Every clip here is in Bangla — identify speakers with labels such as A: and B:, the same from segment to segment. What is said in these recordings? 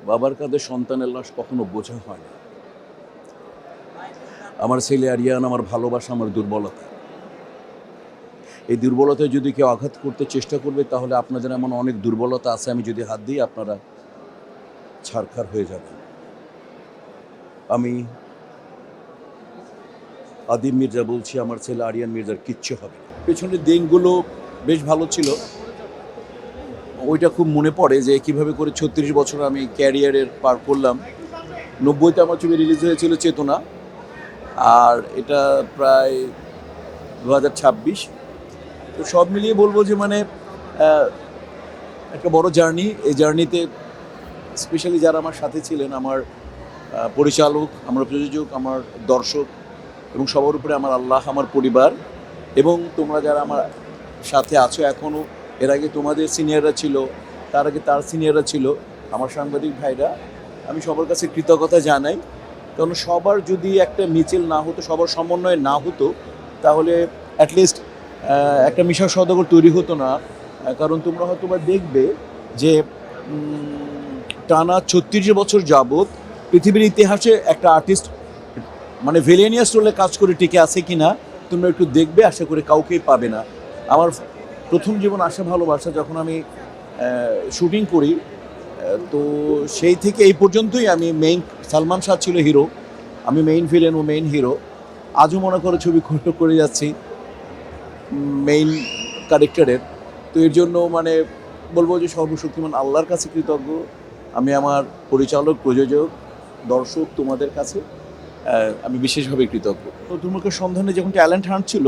A: বাবার কাঁধে সন্তানের লাশ কখনো বোঝা হয় না। আমার ছেলে আরিয়ান আমার ভালোবাসা, আমার দুর্বলতা। এই দুর্বলতায় যদি কেউ আঘাত করতে চেষ্টা করবে তাহলে আপনাদের এমন অনেক দুর্বলতা আছে, আমি যদি হাত দিই আপনারা ছারখার হয়ে যাবেন। আমি আদিম মির্জা বলছি, আমার ছেলে আরিয়ান মির্জার কিচ্ছু হবে না। পেছনের দিনগুলো বেশ ভালো ছিল, ওইটা খুব মনে পড়ে যে কিভাবে করে 36 বছর আমি ক্যারিয়ারের পার করলাম। 90-তে আমার ছবি রিলিজ হয়েছিল চেতনা, আর এটা প্রায় 2026। তো সব মিলিয়ে বলবো যে মানে একটা বড় জার্নি। এই জার্নিতে স্পেশালি যারা আমার সাথে ছিলেন, আমার পরিচালক, আমার প্রযোজক, আমার দর্শক এবং সবার উপরে আমার আল্লাহ, আমার পরিবার এবং তোমরা যারা আমার সাথে আছো এখনও, এর আগে তোমাদের সিনিয়ররা ছিল, তার আগে তার সিনিয়ররা ছিল, আমার সাংবাদিক ভাইরা, আমি সবার কাছে কৃতজ্ঞতা জানাই। কারণ সবার যদি একটা মিছিল না হতো, সবার সমন্বয় না হতো, তাহলে অ্যাটলিস্ট একটা মিশা সওদাগর তৈরি হতো না। কারণ তোমরা হয়তো বা দেখবে যে টানা 36 বছর যাবৎ পৃথিবীর ইতিহাসে একটা আর্টিস্ট মানে ভিলেনিয়াস রোলে কাজ করে টিকে আছে কি না তোমরা একটু দেখবে, আশা করি কাউকেই পাবে না। আমার প্রথম জীবন আশা ভালোবাসা যখন আমি শুটিং করি, তো সেই থেকে এই পর্যন্তই আমি মেইন, সালমান শাহ ছিল হিরো, আমি মেইন ভিলেন ও মেইন হিরো। আজও মনে করে ছবি করে যাচ্ছি মেইন ক্যারেক্টারের। তো এর জন্য মানে বলবো যে সর্বশক্তিমান আল্লাহর কাছে কৃতজ্ঞ। আমি আমার পরিচালক, প্রযোজক, দর্শক, তোমাদের কাছে আমি বিশেষভাবে কৃতজ্ঞ। তো তোমাকে সন্ধানে যখন ট্যালেন্ট হান্ট ছিল,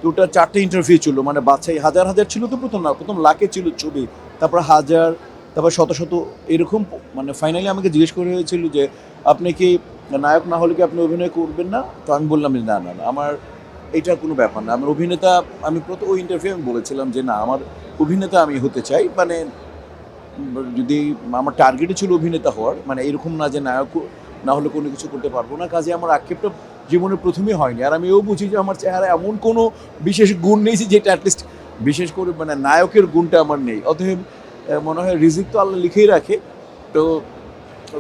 A: তো ওটা 4টে ইন্টারভিউ ছিল, মানে বাছাই হাজার হাজার ছিল, তো প্রথম না, প্রথম লাখে ছিল ছবি, তারপর হাজার, তারপর শত শত এরকম। মানে ফাইনালি আমাকে জিজ্ঞেস করে হয়েছিল যে আপনি কি নায়ক না হলে কি আপনি অভিনয় করবেন না? তো আমি বললাম না না না, আমার এটা কোনো ব্যাপার না, আমার অভিনেতা। আমি প্রথম ওই ইন্টারভিউ আমি বলেছিলাম যে না, আমার অভিনেতা আমি হতে চাই। মানে যদি আমার টার্গেটই ছিল অভিনেতা হওয়ার, মানে এরকম না যে নায়ক না হলে কোনো কিছু করতে পারবো না। কাজে আমার আক্ষেপটা জীবনের প্রথমেই হয়নি। আর আমি এও বুঝি যে আমার চেহারা এমন কোনো বিশেষ গুণ নেই যেটা অ্যাটলিস্ট বিশেষ করে মানে নায়কের গুণটা আমার নেই। অতএব মনে হয় রিজিক তো আল্লাহ লিখেই রাখে। তো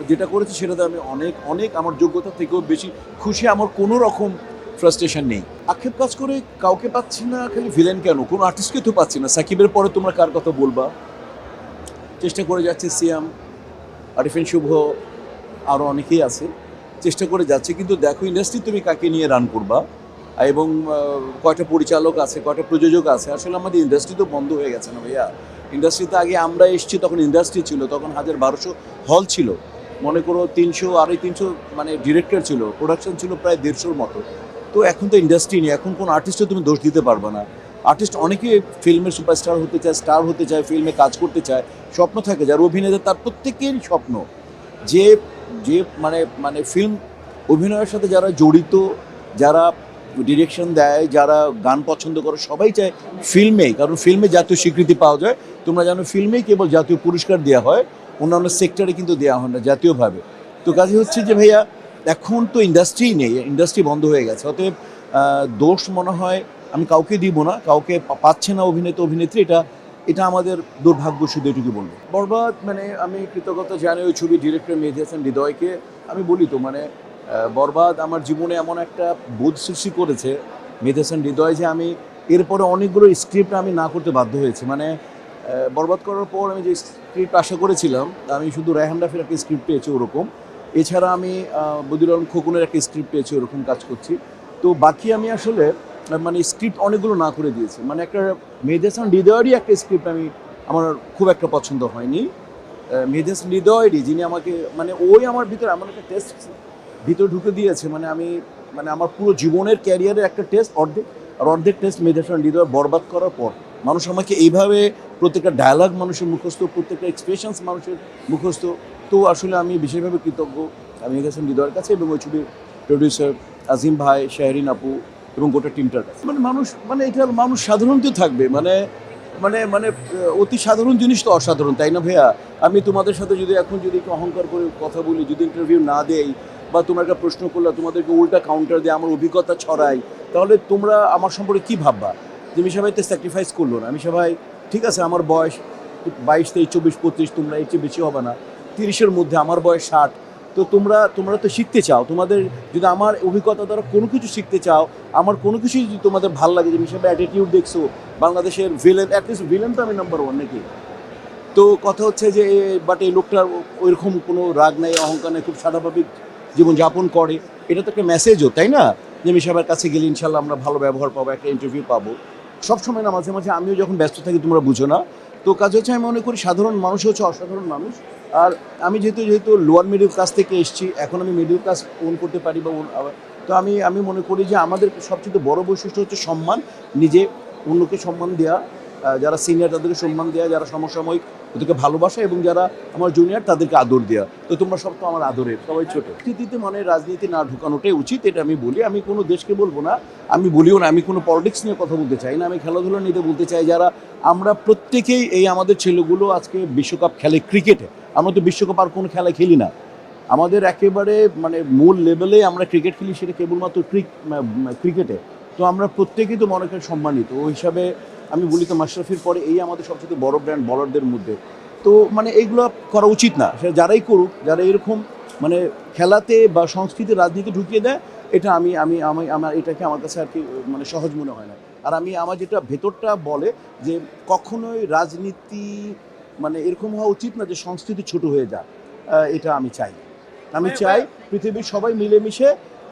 A: যেটা করেছি সেটাতে আমি অনেক অনেক আমার যোগ্যতা থেকেও বেশি খুশি। আমার কোনো রকম ফ্রাস্ট্রেশন নেই। আক্ষেপ কাজ করে কাউকে পাচ্ছি না, খালি ভিলেন কেন, কোনো আর্টিস্টকে তো পাচ্ছি না। সাকিবের পরে তোমরা কার কথা বলবা? চেষ্টা করে যাচ্ছে সিয়াম, আরিফিন শুভ, আরও অনেকেই আছে, চেষ্টা করে যাচ্ছে। কিন্তু দেখো ইন্ডাস্ট্রি তুমি কাকে নিয়ে রান করবা, এবং কয়টা পরিচালক আছে, কয়টা প্রযোজক আছে। আসলে আমাদের ইন্ডাস্ট্রি তো বন্ধ হয়ে গেছে না ভাইয়া। ইন্ডাস্ট্রিতে আগে আমরা এসেছি, তখন ইন্ডাস্ট্রি ছিল, তখন 1200 হল ছিল, মনে করো 300 350 মানে ডিরেক্টর ছিল, প্রোডাকশন ছিল প্রায় 150-র মতো। তো এখন তো ইন্ডাস্ট্রি নেই, এখন কোনো আর্টিস্টও তুমি দোষ দিতে পারবে না। আর্টিস্ট অনেকে ফিল্মের সুপারস্টার হতে চায়, স্টার হতে চায়, ফিল্মে কাজ করতে চায়, স্বপ্ন থাকে যার অভিনেতা, তার প্রত্যেকেরই স্বপ্ন যে যে মানে মানে ফিল্ম অভিনয়ের সাথে যারা জড়িত, যারা ডিরেকশন দেয়, যারা গান পছন্দ করে, সবাই চায় ফিল্মে, কারণ ফিল্মে জাতীয় স্বীকৃতি পাওয়া যায়। তোমরা জানো ফিল্মেই কেবল জাতীয় পুরস্কার দেওয়া হয়, অন্যান্য সেক্টরে কিন্তু দেওয়া হয় না জাতীয়ভাবে। তো কাজে হচ্ছে যে ভাইয়া এখন তো ইন্ডাস্ট্রি নেই, ইন্ডাস্ট্রি বন্ধ হয়ে গেছে। অতএব দোষ মনে হয় আমি কাউকে দিব না, কাউকে পাচ্ছে না অভিনেতা অভিনেত্রী, এটা এটা আমাদের দুর্ভাগ্য, শুধু এটুকু বলবো। বরবাদ মানে আমি কৃতজ্ঞতা জানি ওই ছবির ডিরেক্টর মেহেদী হাসান হৃদয়কে। আমি বলি তো মানে বরবাদ আমার জীবনে এমন একটা বোধ সৃষ্টি করেছে মেহেদী হাসান হৃদয়, যে আমি এরপরে অনেকগুলো স্ক্রিপ্ট আমি না করতে বাধ্য হয়েছি। মানে বরবাদ করার পর আমি যে স্ক্রিপ্ট আশা করেছিলাম, আমি শুধু রায়হান রাফির একটা স্ক্রিপ্ট পেয়েছি ওরকম, এছাড়া আমি বদিউল আলম খোকনের একটা স্ক্রিপ্ট পেয়েছি, ওরকম কাজ করছি। তো বাকি আমি আসলে মানে স্ক্রিপ্ট অনেকগুলো না করে দিয়েছি। মানে একটা মেহেদী হাসান হৃদয়েরই একটা স্ক্রিপ্ট আমার খুব একটা পছন্দ হয়নি। মেহেদী হাসান হৃদয়েরই, যিনি আমাকে মানে ওই আমার ভিতরে এমন একটা টেস্ট ভিতরে ঢুকে দিয়েছে, মানে মানে আমার পুরো জীবনের ক্যারিয়ারের একটা টেস্ট অর্ধেক টেস্ট মেহেদী হাসান হৃদয় বরবাদ করার পর মানুষ আমাকে এইভাবে প্রত্যেকটা ডায়ালগ মানুষের মুখস্থ, প্রত্যেকটা এক্সপ্রেশনস মানুষের মুখস্থ। তো আসলে আমি বিশেষভাবে কৃতজ্ঞ মেহেদী হাসান হৃদয়ের কাছে এবং ওই ছবির প্রডিউসার আজিম ভাই, শাহরিন আপু এবং গোটা টিমটার কাছে। মানে মানুষ মানে এটা মানুষ সাধারণত থাকবে, মানে মানে মানে অতি সাধারণ জিনিস তো অসাধারণ, তাই না ভাইয়া? আমি তোমাদের সাথে যদি এখন যদি একটু অহংকার করে কথা বলি, যদি ইন্টারভিউ না দেই, বা তোমার একটা প্রশ্ন করলে তোমাদেরকে উল্টা কাউন্টার দিয়ে আমার অভিজ্ঞতা ছড়াই, তাহলে তোমরা আমার সম্পর্কে কী ভাববা? যে মিশা ভাই তো স্যাক্রিফাইস করলো না, মিশা ভাই ঠিক আছে আমার বয়স 22, 23, 24, 25, তোমরা এর চেয়ে বেশি হবে না, 30-এর মধ্যে, আমার বয়স 60। তো তোমরা তো শিখতে চাও, তোমাদের যদি আমার অভিজ্ঞতা দ্বারা কোনো কিছু শিখতে চাও, আমার কোনো কিছুই যদি তোমাদের ভালো লাগে, যে হিসাবে অ্যাটিটিউড দেখছো, বাংলাদেশের ভিলেন, অ্যাটলিস্ট ভিলেন তো আমি নাম্বার 1 নাকি। তো কথা হচ্ছে যে বাট এই লোকটার ওইরকম কোনো রাগ নাই, অহংকার নেই, খুব স্বাভাবিক জীবনযাপন করে। এটা তো একটা মেসেজও, তাই না? যে মিশাবার কাছে গেলে ইনশাল্লাহ আমরা ভালো ব্যবহার পাবো, একটা ইন্টারভিউ পাবো। সবসময় না, মাঝে মাঝে আমিও যখন ব্যস্ত থাকি তোমরা বুঝো না। তো কাজ হচ্ছে আমি মনে করি সাধারণ মানুষ হচ্ছে অসাধারণ মানুষ। আর আমি যেহেতু লোয়ার মিডল ক্লাস থেকে এসেছি, এখন আমি মিডল ক্লাস ওন করতে পারি বা তো আমি মনে করি যে আমাদের সবচেয়ে বড় বৈশিষ্ট্য হচ্ছে সম্মান, নিজে অন্যকে সম্মান দেওয়া, যারা সিনিয়র তাদেরকে সম্মান দেওয়া, যারা সমসাময়িক ওদেরকে ভালোবাসা, এবং যারা আমার জুনিয়র তাদেরকে আদর দেওয়া। তো তোমরা সব তো আমার আদরের, সবাই ছোটো। রাজনীতিতে মানে রাজনীতি না ঢুকানোটাই উচিত, এটা আমি বলি। আমি কোনো দেশকে বলবো না, আমি বলিও না, আমি কোনো পলিটিক্স নিয়ে কথা বলতে চাই না, আমি খেলাধুলা নিয়ে বলতে চাই। যারা আমরা প্রত্যেকেই, এই আমাদের ছেলেগুলো আজকে বিশ্বকাপ খেলে ক্রিকেটে, আমরা তো বিশ্বকাপ আর কোনো খেলা খেলি না। আমাদের একেবারে মানে মূল লেভেলে আমরা ক্রিকেট খেলি, সেটা কেবলমাত্র ক্রিকেটে। তো আমরা প্রত্যেকেই তো মনে করি সম্মানিত। ওই হিসাবে আমি বলি তো মাশরাফির পরে এই আমাদের সবচেয়ে বড় ব্র্যান্ড বলারদের মধ্যে। তো মানে এইগুলো করা উচিত না, সেটা যারাই করুক, যারা এরকম মানে খেলাতে বা সংস্কৃতি রাজনীতি ঢুকিয়ে দেয়, এটা আমার এটাকে আমার কাছে আর কি মানে সহজ মনে হয় না। আর আমার যেটা ভেতরটা বলে যে কখনোই রাজনীতি মানে এরকম হওয়া উচিত না যে সংস্কৃতি ছোট হয়ে যায়। এটা আমি চাই। আমি চাই পৃথিবীর সবাই মিলেমিশে,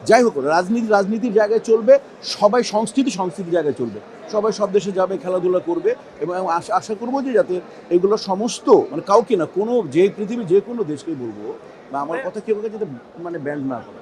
A: যাই হোক রাজনীতির জায়গায় চলবে, সবাই সংস্কৃতির জায়গায় চলবে, সবাই সব দেশে যাবে, খেলাধুলা করবে। এবং আশা করবো যে যাতে এগুলো সমস্ত মানে কাউকে না, কোনো যে পৃথিবীর যে কোনো দেশকেই বলবো বা আমার কথা কেউ যাতে মানে ব্যান্ড না করে।